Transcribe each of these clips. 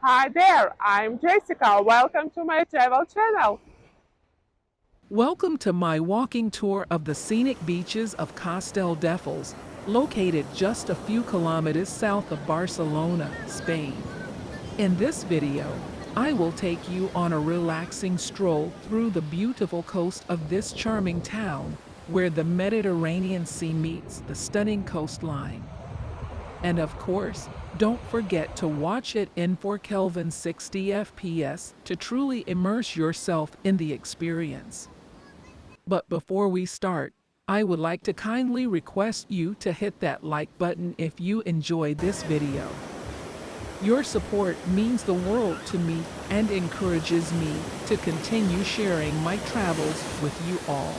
Hi there, I'm Jessica. Welcome to my travel channel. Welcome to my walking tour of the scenic beaches of Castelldefels, located just a few kilometers south of Barcelona, Spain. In this video, I will take you on a relaxing stroll through the beautiful coast of this charming town, where the Mediterranean Sea meets the stunning coastline. And of course, don't forget to watch it in 4K 60 FPS to truly immerse yourself in the experience. But before we start, I would like to kindly request you to hit that like button if you enjoy this video. Your support means the world to me and encourages me to continue sharing my travels with you all.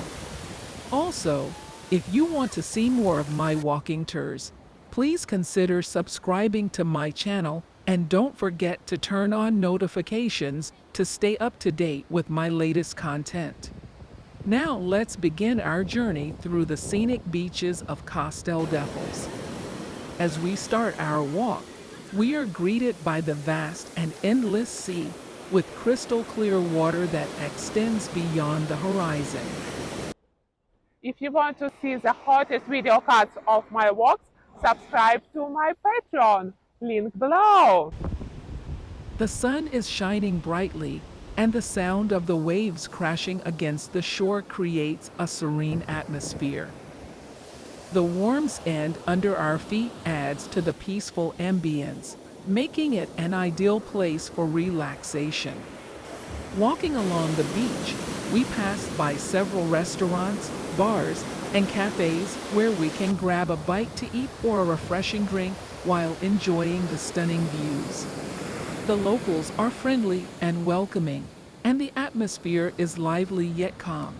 Also, if you want to see more of my walking tours, please consider subscribing to my channel and don't forget to turn on notifications to stay up to date with my latest content. Now let's begin our journey through the scenic beaches of Castelldefels. As we start our walk, we are greeted by the vast and endless sea, with crystal clear water that extends beyond the horizon. If you want to see the hottest video cuts of my walks, subscribe to my Patreon, link below. The sun is shining brightly, and the sound of the waves crashing against the shore creates a serene atmosphere. The warm sand under our feet adds to the peaceful ambience, making it an ideal place for relaxation. Walking along the beach, we pass by several restaurants, bars, and cafes where we can grab a bite to eat or a refreshing drink while enjoying the stunning views. The locals are friendly and welcoming, and the atmosphere is lively yet calm.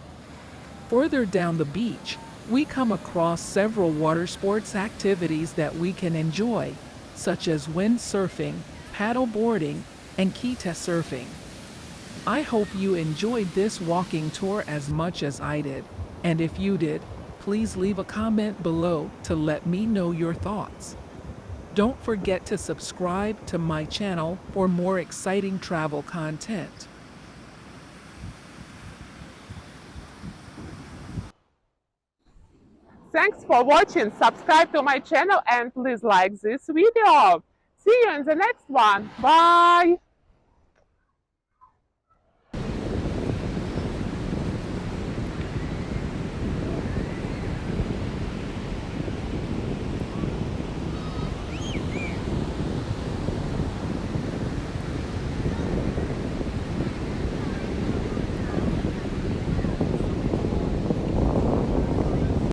Further down the beach, we come across several water sports activities that we can enjoy, such as windsurfing, paddle boarding, and kita surfing. I hope you enjoyed this walking tour as much as I did, and if you did, please leave a comment below to let me know your thoughts. Don't forget to subscribe to my channel for more exciting travel content. Thanks for watching. Subscribe to my channel and please like this video. See you in the next one. Bye.